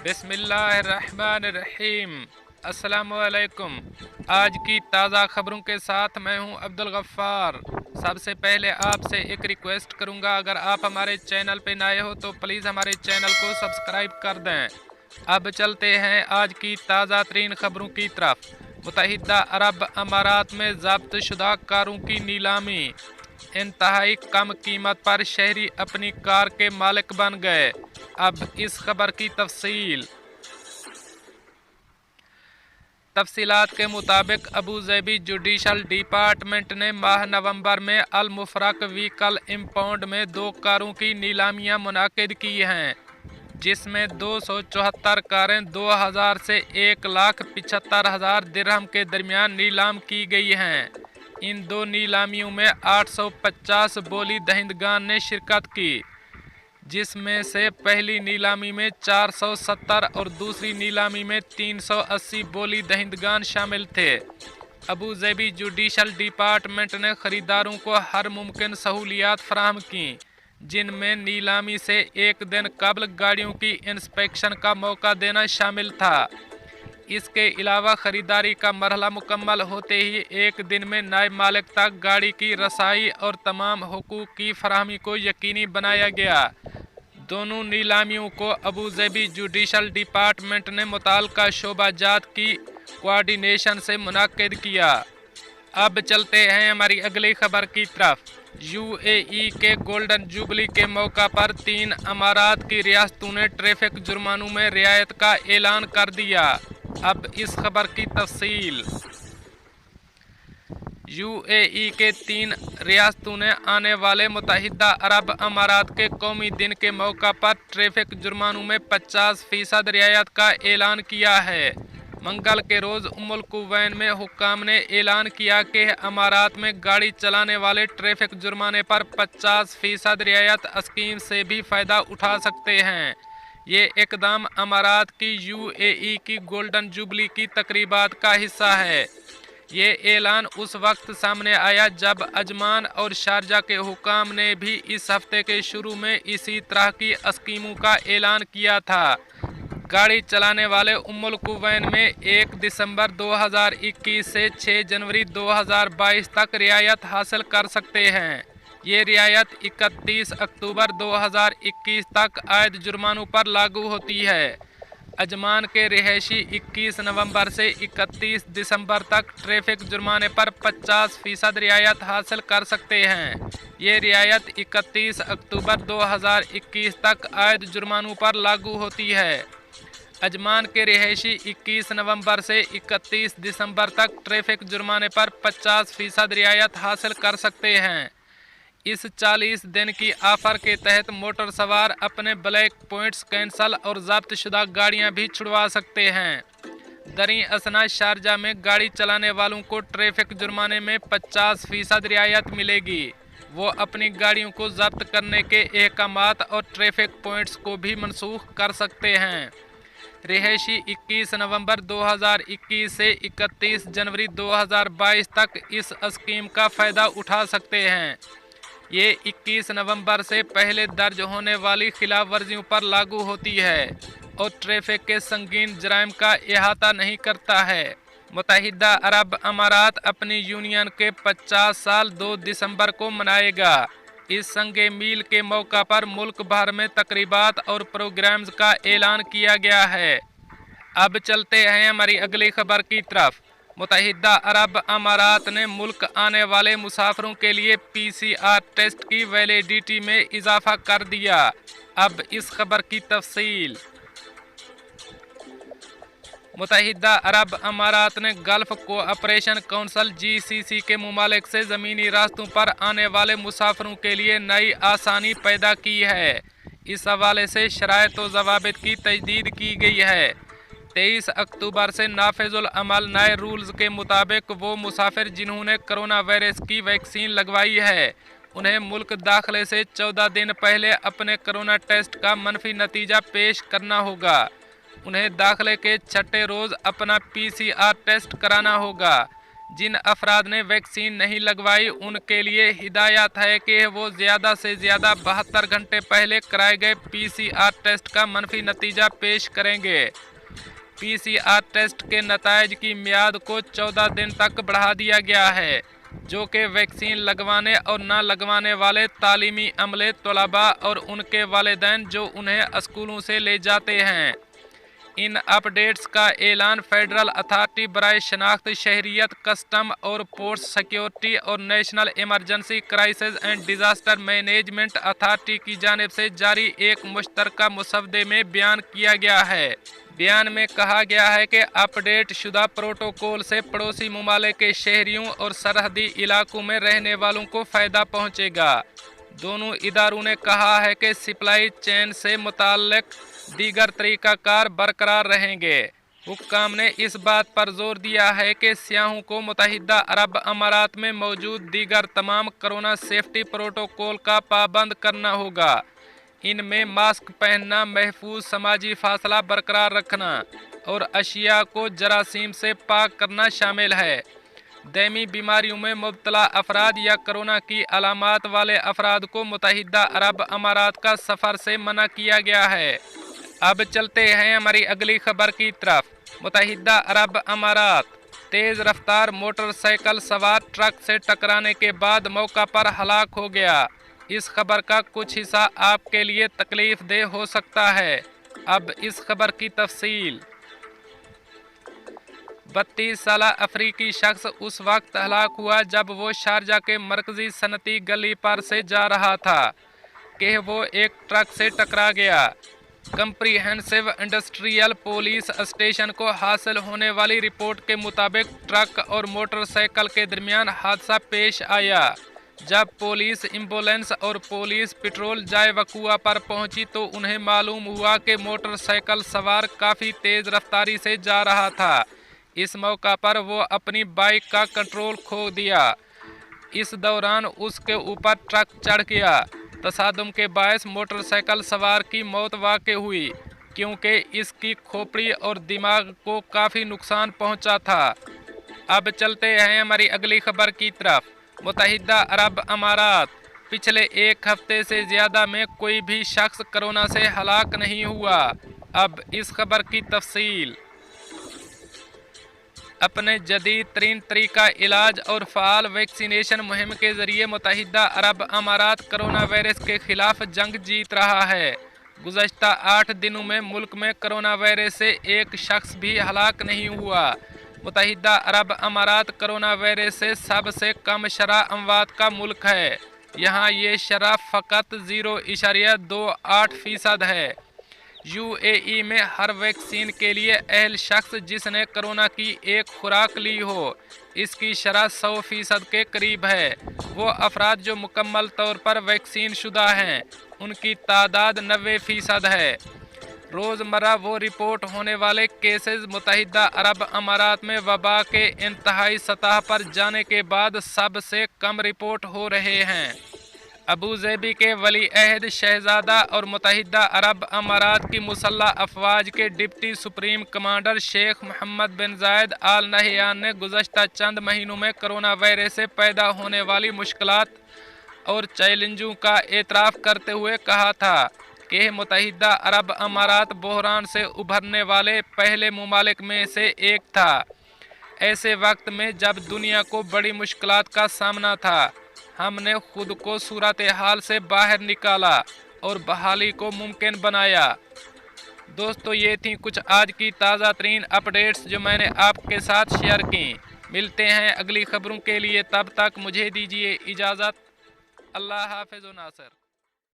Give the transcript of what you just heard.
बिस्मिल्लाहिर्रहमानिर्रहीम। अस्सलामुअलैकुम। आज की ताज़ा खबरों के साथ मैं हूं अब्दुल गफ्फार। सबसे पहले आपसे एक रिक्वेस्ट करूंगा, अगर आप हमारे चैनल पे नए हो तो प्लीज़ हमारे चैनल को सब्सक्राइब कर दें। अब चलते हैं आज की ताज़ा तरीन खबरों की तरफ। मुत्तहिदा अरब अमारात में ज़ब्त शुदा कारों की नीलामी। इंतहाई कम कीमत पर शहरी अपनी कार के मालिक बन गए। अब इस खबर की तफसीलात के मुताबिक अबूज़ेबी जुडिशल डिपार्टमेंट ने माह नवंबर में अल मुफरक व्हीकल इम्पाउंड में 2 कारों की नीलामियां मुनाकिद की हैं, जिसमें 274 कारें 2000 से 1,75,000 दिरहम के दरमियान नीलाम की गई हैं। इन 2 नीलामियों में 850 बोली दहिंदगान ने शिरकत की, जिसमें से पहली नीलामी में 470 और दूसरी नीलामी में 380 बोली दहिंदगान शामिल थे। अबूज़ेबी जुडिशल डिपार्टमेंट ने खरीदारों को हर मुमकिन सहूलियात फराहम की, जिनमें नीलामी से एक दिन कबल गाड़ियों की इंस्पेक्शन का मौका देना शामिल था। इसके अलावा खरीदारी का मरहला मुकम्मल होते ही एक दिन में नए मालिक तक गाड़ी की रसाई और तमाम हुकूक की फराहमी को यकीनी बनाया गया। दोनों नीलामियों को अबूज़ेबी जुडिशल डिपार्टमेंट ने मुताल्लिका शोबाजात की कोऑर्डिनेशन से मुनाकिद किया। अब चलते हैं हमारी अगली खबर की तरफ। यूएई के गोल्डन जुबली के मौका पर 3 अमारात की रियासतों ने ट्रैफिक जुर्मानों में रियायत का ऐलान कर दिया। अब इस खबर की तफसील। यूएई के 3 रियासतों ने आने वाले मुत्तहिदा अरब अमारात के कौमी दिन के मौका पर ट्रैफिक जुर्मानों में 50% रियायत का ऐलान किया है। मंगल के रोज़ उम्मुल कुवैन में हुक्काम ने ऐलान किया कि अमारात में गाड़ी चलाने वाले ट्रैफिक जुर्माने पर 50% रियायत स्कीम से भी फ़ायदा उठा सकते हैं। ये इक़दाम अमारात की यूएई की गोल्डन जुबली की तकरीबात का हिस्सा है। ये ऐलान उस वक्त सामने आया जब अजमान और शारजा के हुक्काम ने भी इस हफ्ते के शुरू में इसी तरह की स्कीमों का ऐलान किया था। गाड़ी चलाने वाले उम्मुल कुवैन में 1 दिसंबर 2021 से 6 जनवरी 2022 तक रियायत हासिल कर सकते हैं। ये रियायत 31 अक्टूबर 2021 तक आयद जुर्मानों पर लागू होती है। अजमान के रिहायशी 21 नवंबर से 31 दिसंबर तक ट्रैफिक जुर्माने पर 50% रियायत हासिल कर सकते हैं। ये रियायत 31 अक्टूबर 2021 तक आयद जुर्मानों पर लागू होती है। अजमान के रिहायशी 21 नवंबर से 31 दिसंबर तक ट्रैफिक जुर्माने पर 50% रियायत हासिल कर सकते हैं। इस 40 दिन की ऑफ़र के तहत मोटर सवार अपने ब्लैक पॉइंट्स कैंसल और ज़ब्त शुदा गाड़ियां भी छुड़वा सकते हैं। दरी असना शारजा में गाड़ी चलाने वालों को ट्रैफिक जुर्माने में 50% रियायत मिलेगी। वो अपनी गाड़ियों को ज़ब्त करने के अहकामात और ट्रैफिक पॉइंट्स को भी मनसूख कर सकते हैं। रिहायशी 21 नवंबर 2021 से 31 जनवरी 2022 तक इस स्कीम का फ़ायदा उठा सकते हैं। ये 21 नवंबर से पहले दर्ज होने वाली खिलाफ वर्जियों पर लागू होती है और ट्रैफिक के संगीन जराइम का अहाता नहीं करता है। मुत्तहिदा अरब अमारात अपनी यूनियन के 50 साल 2 दिसंबर को मनाएगा। इस संगे मील के मौका पर मुल्क भर में तकरीबात और प्रोग्राम्स का ऐलान किया गया है। अब चलते हैं हमारी अगली खबर की तरफ। मुत्तहिदा अरब अमारात ने मुल्क आने वाले मुसाफिरों के लिए पीसीआर टेस्ट की वैलिडिटी में इजाफा कर दिया। अब इस खबर की तफसील। मुत्तहिदा अरब अमारात ने गल्फ़ कोऑपरेशन काउंसिल जीसीसी के मुमालिक से ज़मीनी रास्तों पर आने वाले मुसाफिरों के लिए नई आसानी पैदा की है। इस हवाले से शराइत व ज़वाबित की तजदीद की गई है। 23 अक्टूबर से नाफिजुल अमल नए रूल्स के मुताबिक वो मुसाफिर जिन्होंने कोरोना वायरस की वैक्सीन लगवाई है, उन्हें मुल्क दाखिले से 14 दिन पहले अपने कोरोना टेस्ट का मनफी नतीजा पेश करना होगा। उन्हें दाखिले के 6ठे रोज़ अपना पीसीआर टेस्ट कराना होगा। जिन अफराद ने वैक्सीन नहीं लगवाई उनके लिए हिदायत है कि वो ज़्यादा से ज़्यादा 72 घंटे पहले कराए गए PCR टेस्ट का मनफी नतीजा पेश करेंगे। PCR टेस्ट के नताइज की मियाद को 14 दिन तक बढ़ा दिया गया है, जो कि वैक्सीन लगवाने और न लगवाने वाले तालीमी अमले, तलबा और उनके वालिदैन जो उन्हें स्कूलों से ले जाते हैं। इन अपडेट्स का ऐलान फेडरल अथॉरिटी बराए शनाख्त शहरियत, कस्टम और पोर्ट सिक्योरिटी और national emergency crisis and disaster management authority की जानिब से जारी एक मुश्तरका मुसवदे में बयान किया गया है। बयान में कहा गया है कि अपडेट शुदा प्रोटोकॉल से पड़ोसी ममालिक के शहरियों और सरहदी इलाकों में रहने वालों को फ़ायदा पहुँचेगा। दोनों इदारों ने कहा है कि सप्लाई चेन से मुताल्लिक दीगर तरीक़ाकार बरकरार रहेंगे। हुक्काम ने इस बात पर जोर दिया है कि सियाहों को मुत्तहिदा अरब अमारात में मौजूद दीगर तमाम कोरोना सेफ्टी प्रोटोकॉल का पाबंद करना होगा। इनमें मास्क पहनना, महफूज समाजी फासला बरकरार रखना और अशिया को जरासीम से पाक करना शामिल है। दैमी बीमारियों में मुब्तला अफराद या कोरोना की अलामात वाले अफराद को मुत्तहिदा अरब अमारात का सफ़र से मना किया गया है। अब चलते हैं हमारी अगली खबर की तरफ। मुत्तहिदा अरब अमारात तेज़ रफ्तार मोटरसाइकिल सवार ट्रक से टकराने के बाद मौका पर हलाक हो गया। इस खबर का कुछ हिस्सा आपके लिए तकलीफ दे हो सकता है। अब इस खबर की तफसील। 32 साला अफ्रीकी शख्स उस वक्त हलाक हुआ जब वो शारजा के मरकजी सनती गली पर से जा रहा था कि वो एक ट्रक से टकरा गया। कंप्रीहेंसिव इंडस्ट्रियल पुलिस स्टेशन को हासिल होने वाली रिपोर्ट के मुताबिक ट्रक और मोटरसाइकिल के दरमियान हादसा पेश आया। जब पुलिस, एम्बुलेंस और पुलिस पेट्रोल जाए वकुआ पर पहुंची तो उन्हें मालूम हुआ कि मोटरसाइकिल सवार काफ़ी तेज़ रफ्तारी से जा रहा था। इस मौका पर वो अपनी बाइक का कंट्रोल खो दिया। इस दौरान उसके ऊपर ट्रक चढ़ गया। तसादुम के बायस मोटरसाइकिल सवार की मौत वाक़ हुई क्योंकि इसकी खोपड़ी और दिमाग को काफ़ी नुकसान पहुंचा था। अब चलते हैं हमारी अगली खबर की तरफ। मुत्तहिदा अरब अमारात पिछले एक हफ्ते से ज़्यादा में कोई भी शख्स कोरोना से हलाक नहीं हुआ। अब इस खबर की तफसील। अपने जदीद तरीन तरीका इलाज और फ़ाल वैक्सीनेशन मुहिम के ज़रिए मुत्तहिदा अरब अमारात कोरोना वायरस के ख़िलाफ़ जंग जीत रहा है। गुज़श्ता 8 दिनों में मुल्क में कोरोना वायरस से एक शख्स भी हलाक नहीं हुआ। मुत्तहिदा अरब अमारात कोरोना वायरस से सबसे कम शरह अमवात का मुल्क है। यहाँ ये शरह फ़कत 0.28% है। UAE में हर वैक्सीन के लिए अहल शख्स जिसने कोरोना की एक खुराक ली हो, इसकी शरह 100% के करीब है। वो अफराद जो मुकम्मल तौर पर वैक्सीन शुदा हैं, उनकी तादाद 90% है। रोज़मर्रा वो रिपोर्ट होने वाले केसेस मुत्तहिदा अरब अमारात में वबा के इंतहाई सतह पर जाने के बाद सबसे कम रिपोर्ट हो रहे हैं। अबू ज़ैबी के वली अहद शहज़ादा और मुत्तहिदा अरब अमारात की मुसल्लह अफवाज के deputy supreme commander Sheikh Mohammed bin Zayed Al Nahyan ने गुज़श्ता चंद महीनों में कोरोना वायरस से पैदा होने वाली मुश्किलात और चैलेंजों का एतराफ़ करते हुए कहा था कि मुत्तहिदा अरब अमारात बहरान से उभरने वाले पहले ममालिक में से एक था। ऐसे वक्त में जब दुनिया को बड़ी मुश्किलात का सामना था, हमने खुद को सूरत हाल से बाहर निकाला और बहाली को मुमकिन बनाया। दोस्तों, ये थी कुछ आज की ताज़ा तरीन अपडेट्स जो मैंने आपके साथ शेयर की। मिलते हैं अगली खबरों के लिए, तब तक मुझे दीजिए इजाज़त। अल्लाह हाफ़िज़ व नासर।